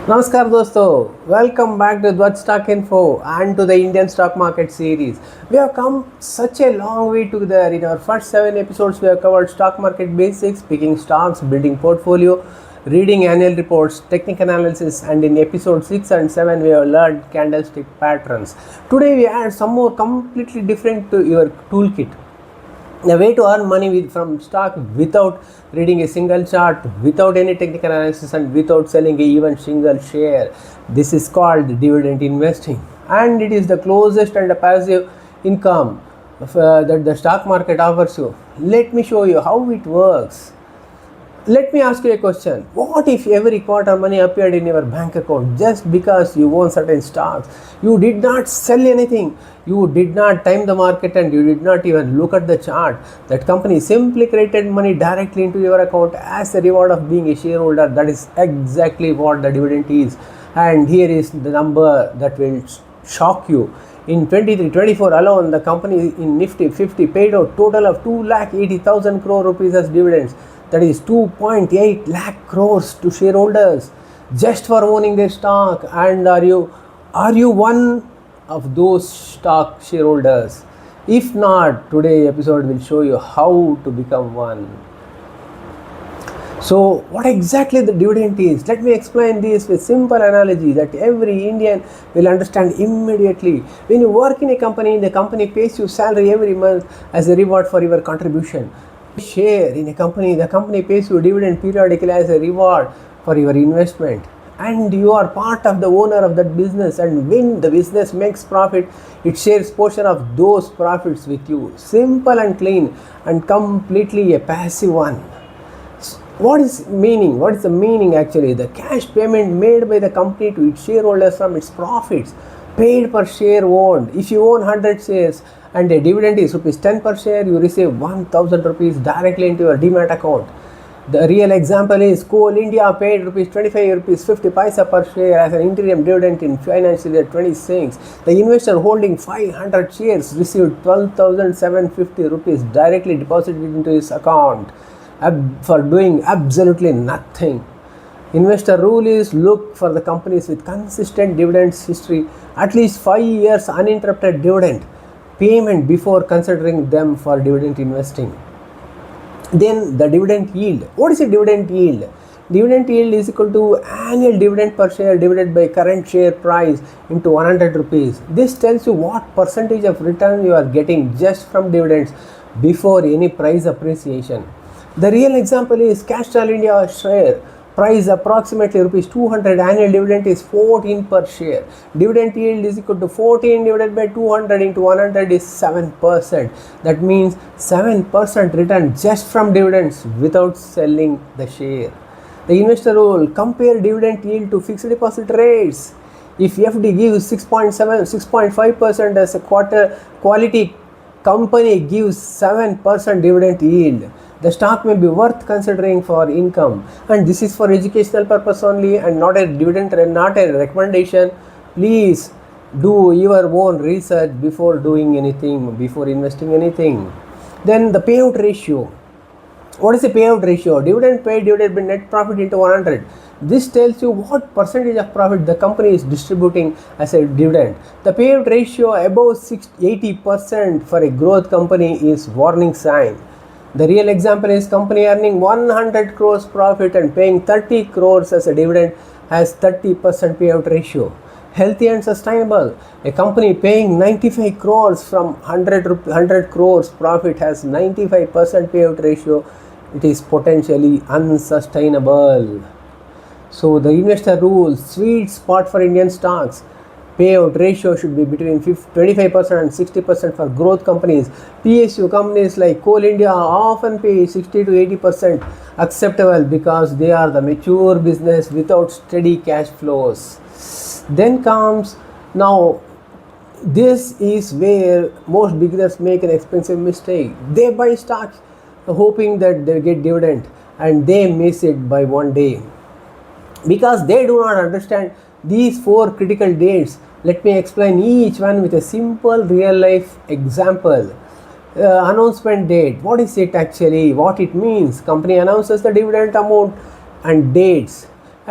Namaskar dosto, welcome back to Dhwaj Stock Info and to the Indian stock market series. We have come such a long way together. In our first 7 episodes we have covered stock market basics, picking stocks, building portfolio, reading annual reports, technical analysis, and in episode 6 and 7 we have learned candlestick patterns. Today we add some more completely different to your toolkit. A way to earn money from stock without reading a single chart, without any technical analysis, and without selling a even single share. This is called dividend investing, and it is the closest and the passive income that the stock market offers you. Let me show you how it works. Let me ask you a question. What if every quarter money appeared in your bank account just because you own certain stocks? You did not sell anything. You did not time the market and you did not even look at the chart. That company simply credited money directly into your account as a reward of being a shareholder. That is exactly what the dividend is. And here is the number that will shock you. In 23-24 alone, the company in Nifty 50 paid out total of 2,80,000 crore rupees as dividends. That is 2.8 lakh crores to shareholders just for owning their stock. And are you one of those stock shareholders? If not, today's episode will show you how to become one. So what exactly the dividend is? Let me explain this with simple analogy that every Indian will understand immediately. When you work in a company, the company pays you salary every month as a reward for your contribution. Share in a company, the company pays you dividend periodically as a reward for your investment, and you are part of the owner of that business, and when the business makes profit, it shares portion of those profits with you. Simple and clean and completely a passive one. What is the meaning actually? The cash payment made by the company to its shareholders from its profits, paid per share owned. If you own 100 shares and the dividend is rupees 10 per share, you receive 1000 rupees directly into your demat account. The real example is Coal India paid rupees 25 rupees 50 paisa per share as an interim dividend in financial year 26. The investor holding 500 shares received 12,750 rupees directly deposited into his account for doing absolutely nothing. Investor rule is look for the companies with consistent dividends history, at least 5 years uninterrupted dividend payment before considering them for dividend investing. Then the dividend yield. What is a dividend yield? Dividend yield is equal to annual dividend per share divided by current share price into 100 rupees. This tells you what percentage of return you are getting just from dividends before any price appreciation. The real example is Castrol India share price approximately rupees 200, annual dividend is 14 per share. Dividend yield is equal to 14 divided by 200 into 100 is 7%. That means 7% return just from dividends without selling the share. The investor rule: compare dividend yield to fixed deposit rates. If FD gives 6.5% as a quality company gives 7% dividend yield, the stock may be worth considering for income. And this is for educational purpose only and not a dividend, not a recommendation. Please do your own research before doing anything, before investing anything. Then the payout ratio. What is the payout ratio? Dividend paid divided by net profit into 100. This tells you what percentage of profit the company is distributing as a dividend. The payout ratio above 80% for a growth company is warning sign. The real example is company earning 100 crores profit and paying 30 crores as a dividend has 30% payout ratio. Healthy and sustainable. A company paying 95 crores from 100 crores profit has 95% payout ratio. It is potentially unsustainable. So the investor rule, sweet spot for Indian stocks. Payout ratio should be between 25% and 60% for growth companies. PSU companies like Coal India often pay 60 to 80% acceptable because they are the mature business without steady cash flows. Then comes, now this is where most beginners make an expensive mistake. They buy stocks hoping that they get dividend and they miss it by one day because they do not understand these 4 critical dates. Let me explain each one with a simple real life example. Announcement date. What is it actually? What it means? Company announces the dividend amount and dates.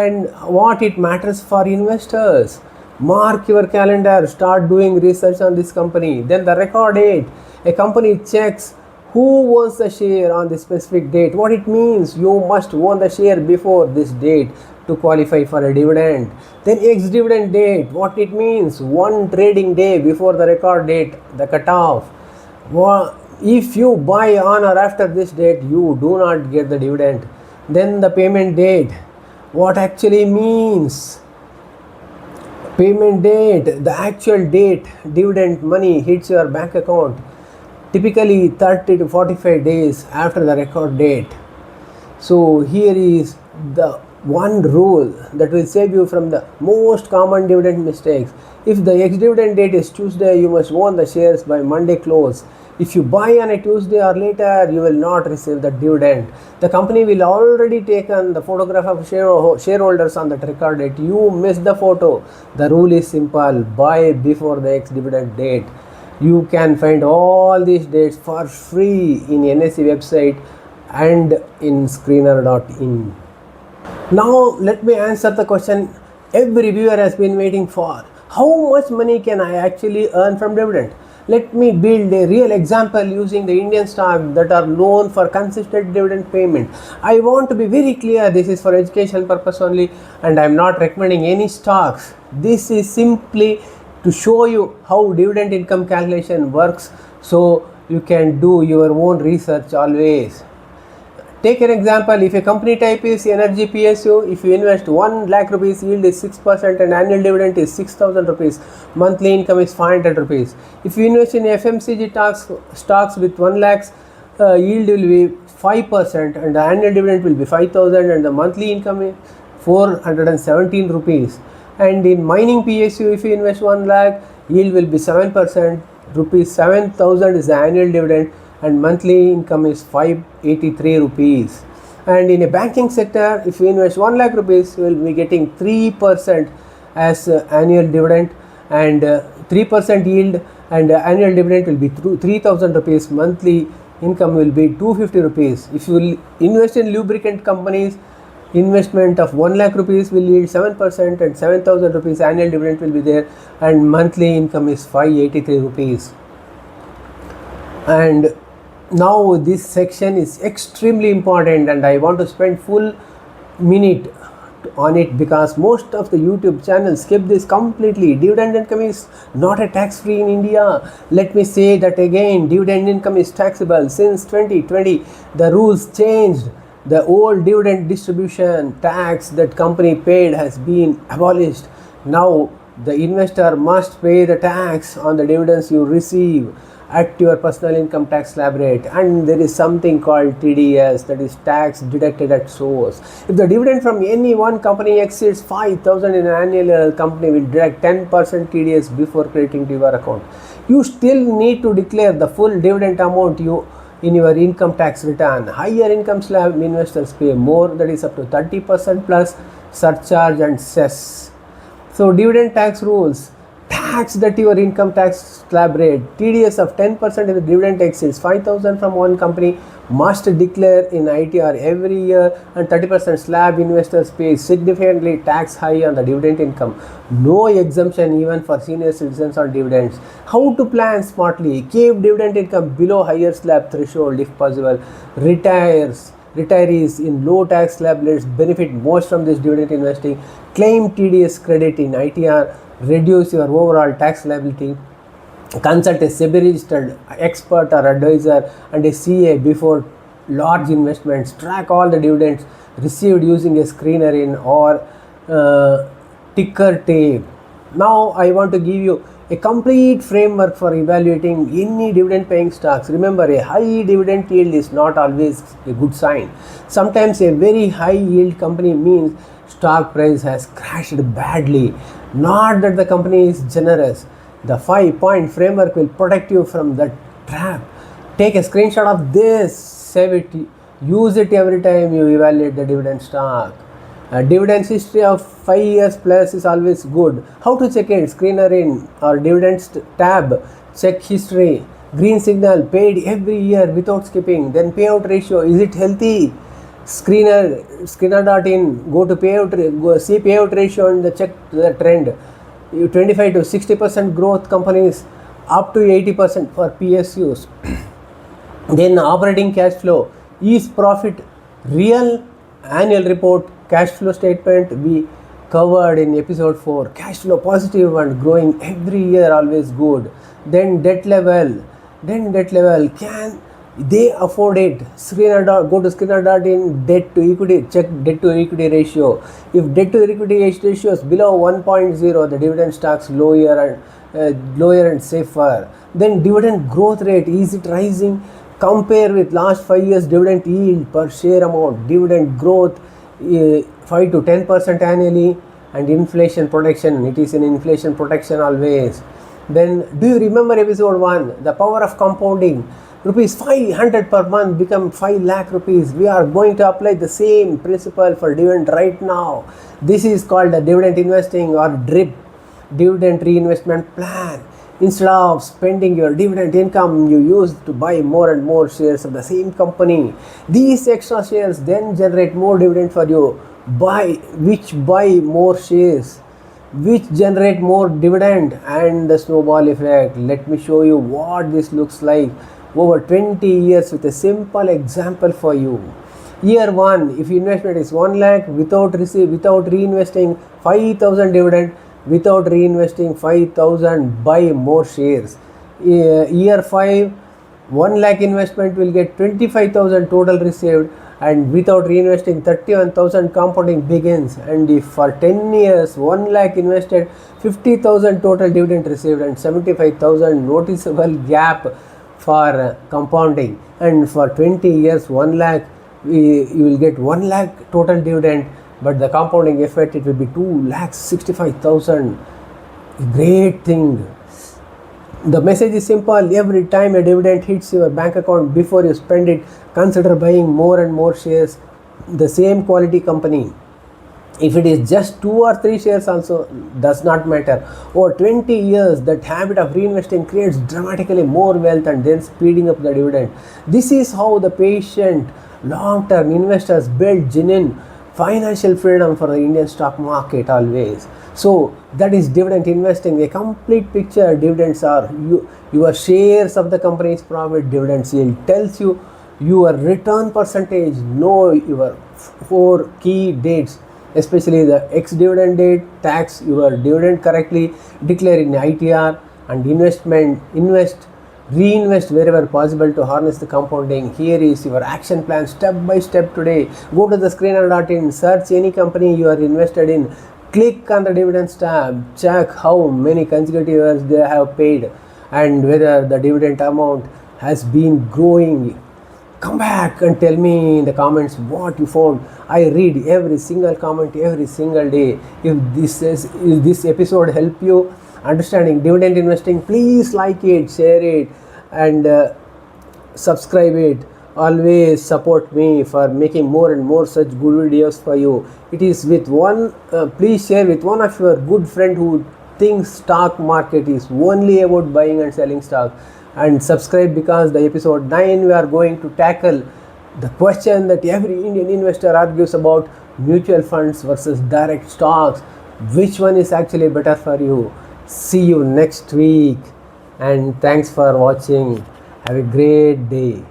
and what it matters for investors. Mark your calendar, start doing research on this company. Then the record date. A company checks who owns the share on the specific date. What it means, you must own the share before this date to qualify for a dividend. Then ex-dividend date. What it means, one trading day before the record date, the cutoff. If you buy on or after this date, you do not get the dividend. Then the payment date. What actually means? Payment date, the actual date dividend money hits your bank account, typically 30 to 45 days after the record date. So here is the one rule that will save you from the most common dividend mistakes. If the ex-dividend date is Tuesday, you must own the shares by Monday close. If you buy on a Tuesday or later, you will not receive the dividend. The company will already taken the photograph of shareholders on that record date. You miss the photo. The rule is simple: buy before the ex-dividend date. You can find all these dates for free in NSE website and in screener.in. Now let me answer the question every viewer has been waiting for. How much money can I actually earn from dividend? Let me build a real example using the Indian stocks that are known for consistent dividend payment. I want to be very clear, this is for education purpose only, and I am not recommending any stocks. This is simply to show you how dividend income calculation works, so you can do your own research always. Take an example, if a company type is energy PSU, if you invest 1 lakh rupees, yield is 6% and annual dividend is 6,000 rupees, monthly income is 500 rupees. If you invest in FMCG stocks with 1 lakhs, yield will be 5% and the annual dividend will be 5,000 and the monthly income is 417 rupees. And in mining PSU, if you invest 1 lakh, yield will be 7%, rupees 7,000 is the annual dividend and monthly income is 583 rupees. And in a banking sector, if you invest 1 lakh rupees, you will be getting 3% as annual dividend and 3% yield, and annual dividend will be 3,000 rupees, monthly income will be 250 rupees. If you will invest in lubricant companies, investment of 1 lakh rupees will yield 7% and 7,000 rupees annual dividend will be there, and monthly income is 583 rupees. And now this section is extremely important and I want to spend full minute on it because most of the YouTube channels skip this completely. Dividend income is not a tax free in India. Let me say that again, dividend income is taxable. Since 2020 the rules changed. The old dividend distribution tax that company paid has been abolished. Now the investor must pay the tax on the dividends you receive at your personal income tax slab rate, and there is something called TDS, that is tax deducted at source. If the dividend from any one company exceeds 5,000 in an annual, company will deduct 10% TDS before crediting to your account. You still need to declare the full dividend amount in your income tax return. Higher income slab investors pay more, that is up to 30% plus surcharge and cess. So dividend tax rules: taxed at your income tax slab rate. TDS of 10% if the dividend exceeds 5,000 from one company must declare in ITR every year, and 30% slab investors pay significantly tax high on the dividend income. No exemption even for senior citizens on dividends. How to plan smartly? Keep dividend income below higher slab threshold if possible. Retirees in low tax slab rates benefit most from this dividend investing. Claim TDS credit in ITR. Reduce your overall tax liability. Consult a SEBI registered expert or advisor and a CA before large investments. Track all the dividends received using a screener in or ticker tape. Now I want to give you a complete framework for evaluating any dividend paying stocks. Remember, a high dividend yield is not always a good sign. Sometimes a very high yield company means stock price has crashed badly, not that the company is generous. The 5-point framework will protect you from that trap. Take a screenshot of this, save it, use it every time you evaluate the dividend stock. A dividend history of 5 years plus is always good. How to check it? Screener in or dividends tab, check history. Green signal, paid every year without skipping. Then payout ratio, is it healthy? screener.in, go to see payout ratio and check the trend. 25 to 60% growth companies, up to 80% for PSUs. Then operating cash flow is profit, real annual report, cash flow statement we covered in episode 4. Cash flow positive and growing every year, always good. Then debt level, can they afford it? Go to screener.in, debt to equity, check debt to equity ratio. If debt to equity ratio is below 1.0, the dividend stocks lower and safer. Then dividend growth rate, is it rising? Compare with last 5 years dividend yield per share amount. Dividend growth 5 to 10% annually, and inflation protection. It is an inflation protection always. Then do you remember episode 1, the power of compounding? Rupees 500 per month become 5 lakh rupees. We are going to apply the same principle for dividend right now. This is called a dividend investing, or DRIP, dividend reinvestment plan. Instead of spending your dividend income, you use to buy more and more shares of the same company. These extra shares then generate more dividend for you, which buy more shares, which generate more dividend, and the snowball effect. Let me show you what this looks like over 20 years with a simple example for you. Year 1, if investment is 1 lakh, without reinvesting 5,000 dividend, without reinvesting 5,000, buy more shares. Year 5, 1 lakh investment will get 25,000 total received, and without reinvesting 31,000, compounding begins. And if for 10 years 1 lakh invested, 50,000 total dividend received, and 75,000 noticeable gap for compounding. And for 20 years 1 lakh, you will get 1 lakh total dividend, but the compounding effect, it will be 2,65,000. Great thing. The message is simple. Every time a dividend hits your bank account, before you spend it, consider buying more and more shares, the same quality company. If it is just 2 or 3 shares also, does not matter. Over 20 years, that habit of reinvesting creates dramatically more wealth and then speeding up the dividend. This is how the patient long-term investors build genuine financial freedom for the Indian stock market always. So that is dividend investing, a complete picture. Dividends are your shares of the company's profit. Dividends yield tells you your return percentage. Know your 4 key dates, especially the ex-dividend date. Tax your dividend correctly, declare in ITR, and reinvest wherever possible to harness the compounding. Here is your action plan step by step today. Go to the screener.in, search any company you are invested in, click on the dividends tab, check how many consecutive years they have paid and whether the dividend amount has been growing. Come back and tell me in the comments what you found. I read every single comment every single day. If this episode help you understanding dividend investing, please like it, share it, and subscribe it. Always support me for making more and more such good videos for you. It is with one, please share with one of your good friend who thinks stock market is only about buying and selling stock. And subscribe, because the episode 9 we are going to tackle the question that every Indian investor argues about: mutual funds versus direct stocks. Which one is actually better for you? See you next week, and thanks for watching. Have a great day.